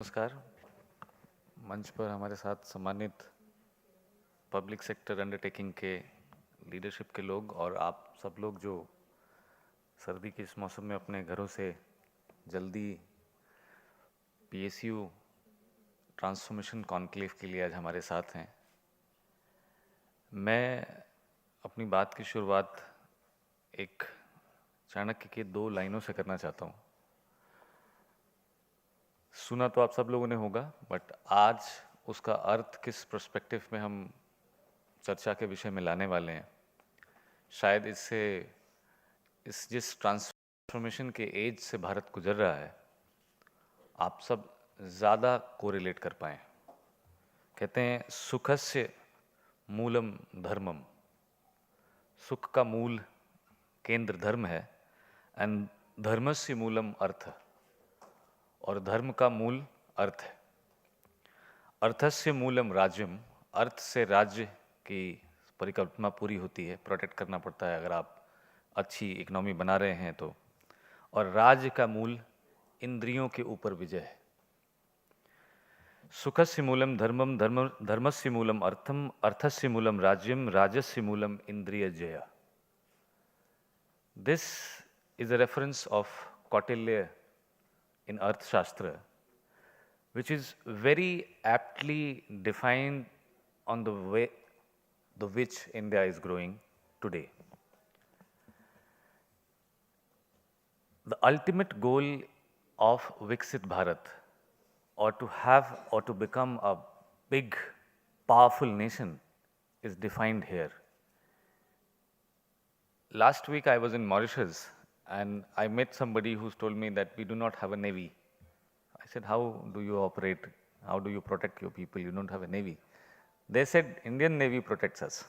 नमस्कार। मंच पर हमारे साथ सम्मानित पब्लिक सेक्टर अंडरटेकिंग के लीडरशिप के लोग और आप सब लोग जो सर्दी के इस मौसम में अपने घरों से जल्दी पीएसयू ट्रांसफॉर्मेशन कॉन्क्लेव के लिए आज हमारे साथ हैं। मैं अपनी बात की शुरुआत एक चाणक्य की 2 लाइनों से करना चाहता हूँ। सुना तो आप सब लोगों ने होगा, बट आज उसका अर्थ किस पर्सपेक्टिव में हम चर्चा के विषय में लाने वाले हैं, शायद इससे जिस ट्रांसफॉर्मेशन के एज से भारत गुजर रहा है, आप सब ज़्यादा कोरिलेट कर पाएँ। कहते हैं सुखस्य मूलम धर्मम, सुख का मूल केंद्र धर्म है, एंड धर्मस्य मूलम अर्थ, और धर्म का मूल अर्थ है। अर्थस्य मूलम राज्यम, अर्थ से राज्य की परिकल्पना पूरी होती है, प्रोटेक्ट करना पड़ता है अगर आप अच्छी इकोनॉमी बना रहे हैं तो। और राज्य का मूल इंद्रियों के ऊपर विजय है। सुखस्य मूलम धर्मम, धर्मस्य मूलम अर्थम, अर्थस्य मूलम राज्यम, राजस्य मूलम इंद्रिय जय। This is a reference of Kautilya in Arthashastra, which is very aptly defined on the way the which India is growing today. The ultimate goal of Viksit Bharat, or to have or to become a big, powerful nation, is defined here. Last week I was in Mauritius and I met somebody who's told me that we do not have a navy. I said, how do you operate? How do you protect your people? You don't have a navy. They said, Indian Navy protects us.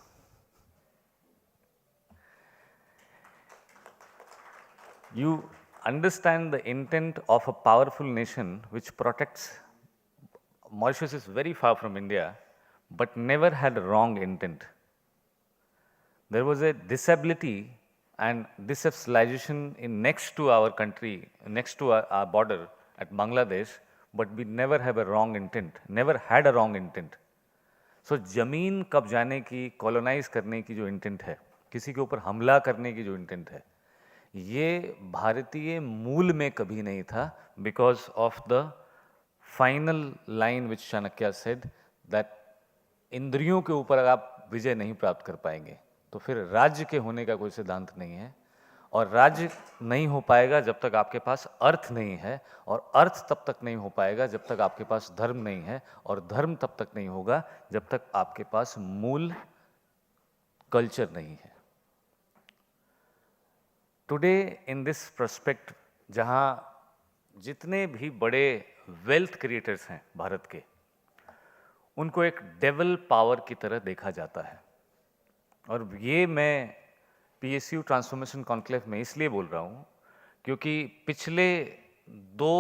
You understand the intent of a powerful nation which protects. Mauritius is very far from India, but never had a wrong intent. There was a disability and discivilization in next to our country, next to our border at Bangladesh, but we never have a wrong intent, never had a wrong intent. So जमीन कब्जाने की, colonise करने की जो intent है, किसी के ऊपर हमला करने की जो इंटेंट है, ये भारतीय मूल में कभी नहीं था, because of the final line which Chanakya said that इंद्रियों के ऊपर अगर आप विजय नहीं प्राप्त कर पाएंगे तो फिर राज्य के होने का कोई सिद्धांत नहीं है। और राज्य नहीं हो पाएगा जब तक आपके पास अर्थ नहीं है, और अर्थ तब तक नहीं हो पाएगा जब तक आपके पास धर्म नहीं है, और धर्म तब तक नहीं होगा जब तक आपके पास मूल कल्चर नहीं है। टुडे इन दिस प्रोस्पेक्ट, जहाँ जितने भी बड़े वेल्थ क्रिएटर्स हैं भारत के, उनको एक डेवल पावर की तरह देखा जाता है। और ये मैं पीएसयू ट्रांसफॉर्मेशन कॉन्क्लेव में इसलिए बोल रहा हूँ क्योंकि पिछले 2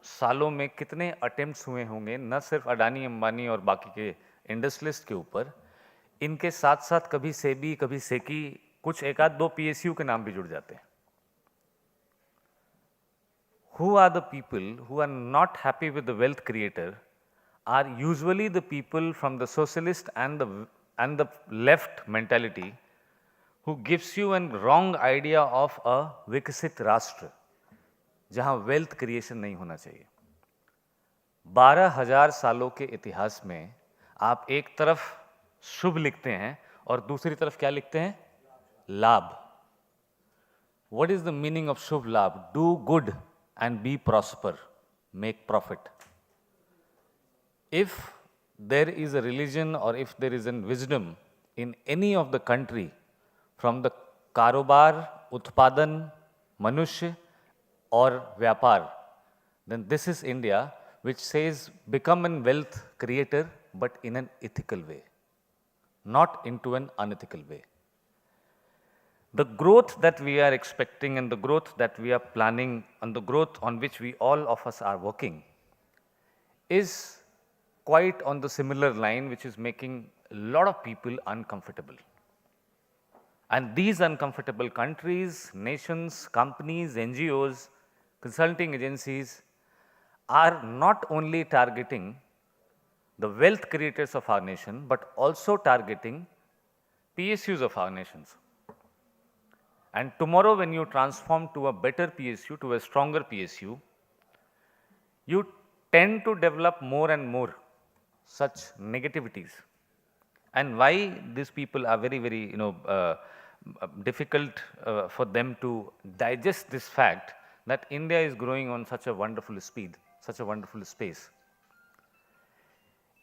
सालों में कितने अटेम्प्ट्स हुए होंगे, न सिर्फ अडानी अंबानी और बाकी के इंडस्ट्रियलिस्ट के ऊपर, इनके साथ साथ कभी सेबी, कभी सेकी, कुछ एक आध 2 पीएसयू के नाम भी जुड़ जाते हैं। Who are the people who are not happy with the wealth creator are usually the people from the socialist and the left mentality who gives you a wrong idea of a विकसित राष्ट्र जहां wealth creation नहीं होना चाहिए। 12,000 सालों के इतिहास में आप एक तरफ शुभ लिखते हैं और दूसरी तरफ क्या लिखते हैं? लाभ। What is the meaning of शुभ लाभ? Do good and be prosper, make profit. If there is a religion or if there is a wisdom in any of the country, from the कारोबार, उत्पादन, मनुष्य और व्यापार, then this is India, which says become a wealth creator but in an ethical way, not into an unethical way. The growth that we are expecting and the growth that we are planning and the growth on which we all of us are working is quite on the similar line, which is making a lot of people uncomfortable. And these uncomfortable countries, nations, companies, NGOs, consulting agencies are not only targeting the wealth creators of our nation, but also targeting PSUs of our nations. And tomorrow, when you transform to a better PSU, to a stronger PSU, you tend to develop more and more such negativities. And why these people are very, very, difficult for them to digest this fact that India is growing on such a wonderful speed, such a wonderful space.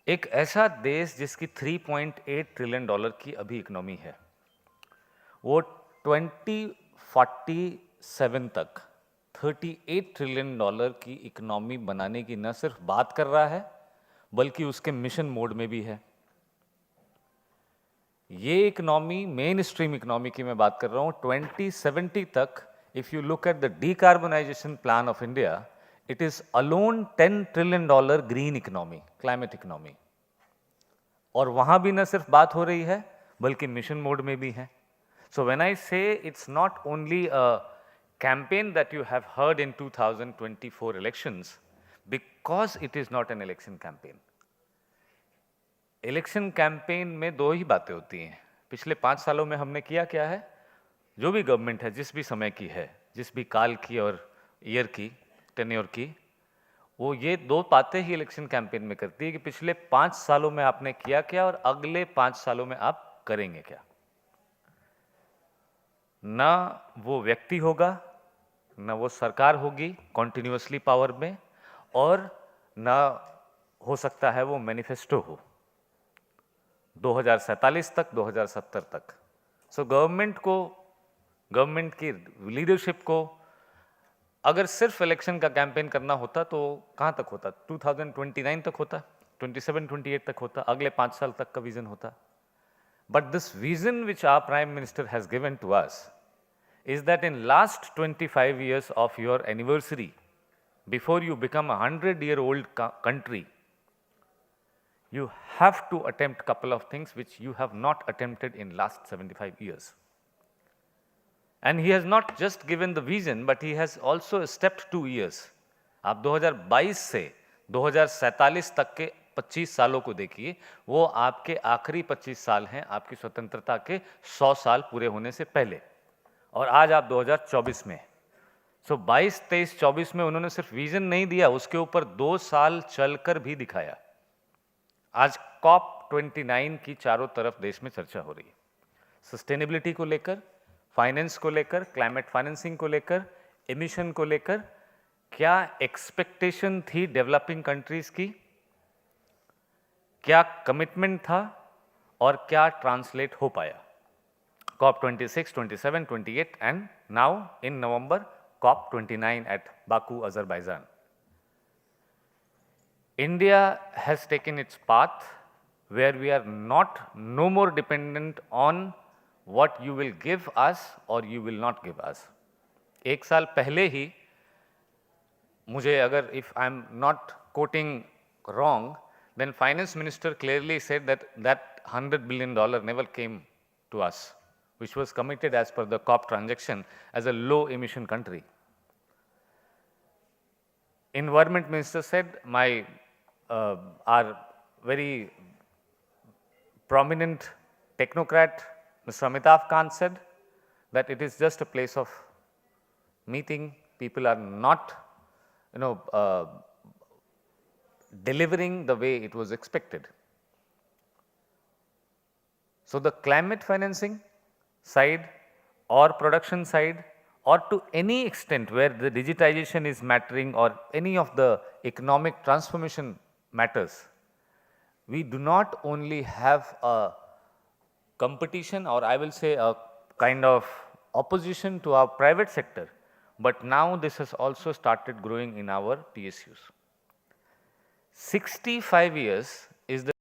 एक ऐसा देश जिसकी 3.8 trillion dollar की अभी economy है, वो 2047 तक 38 trillion dollar की इकोनॉमी बनाने की न सिर्फ बात कर रहा है, बल्कि उसके मिशन मोड में भी है। ये इकोनॉमी, मेन स्ट्रीम इकोनॉमी की मैं बात कर रहा हूँ, 2070 तक, if you look at the decarbonisation plan of India, it is alone $10 trillion green economy, climate economy. और वहां भी न सिर्फ बात हो रही है, बल्कि मिशन मोड में भी है। सो व्हेन आई से it's not only a campaign that you have heard in 2024 elections, because it is not an election campaign. Election campaign में दो ही बातें होती हैं। पिछले 5 सालों में हमने किया क्या है? जो भी गवर्नमेंट है, जिस भी समय की है, जिस भी काल की और ईयर की, टेन्योर की, वो ये दो बातें ही इलेक्शन कैंपेन में करती है कि पिछले 5 सालों में आपने किया क्या और अगले 5 सालों में आप करेंगे क्या। ना वो व्यक्ति होगा, ना वो सरकार होगी कॉन्टिन्यूअसली पावर में, और ना हो सकता है वो मैनिफेस्टो हो 2047 तक, 2070 तक। सो गवर्नमेंट की लीडरशिप को अगर सिर्फ इलेक्शन का कैंपेन करना होता तो कहाँ तक होता? 2029 तक होता, 27-28 तक होता, अगले 5 साल तक का विजन होता। But this vision which our prime minister has given to us is that in last 25 years of your anniversary, before you become a 100-year-old country, you have to attempt couple of things which you have not attempted in last 75 years. And he has not just given the vision, but he has also stepped 2 years. आप 2022 से 2047 तक के 25 सालों को देखिए, वो आपके आखिरी 25 साल हैं आपकी स्वतंत्रता के 100 साल पूरे होने से पहले, और आज आप 2024 में। सो 22, 23, 24 में उन्होंने सिर्फ विजन नहीं दिया, उसके ऊपर 2 साल चलकर भी दिखाया। आज COP29 की चारों तरफ देश में चर्चा हो रही है, सस्टेनेबिलिटी को लेकर, फाइनेंस को लेकर, क्लाइमेट फाइनेंसिंग को लेकर, एमिशन को लेकर। क्या एक्सपेक्टेशन थी डेवलपिंग कंट्रीज की, क्या कमिटमेंट था, और क्या ट्रांसलेट हो पाया? COP26, 27, 28 and now in November COP29 at Baku, Azerbaijan. India has taken its path where we are no more dependent on what you will give us or you will not give us. एक साल पहले ही मुझे, अगर if I'm not quoting wrong, then finance minister clearly said that $100 billion never came to us, which was committed as per the COP transaction as a low emission country. Environment minister said, our very prominent technocrat, Mr. Amitabh Kant said that it is just a place of meeting. People are not, delivering the way it was expected. So the climate financing side or production side, or to any extent where the digitization is mattering or any of the economic transformation matters, we do not only have a competition, or I will say a kind of opposition to our private sector, but now this has also started growing in our PSUs. 65 years is the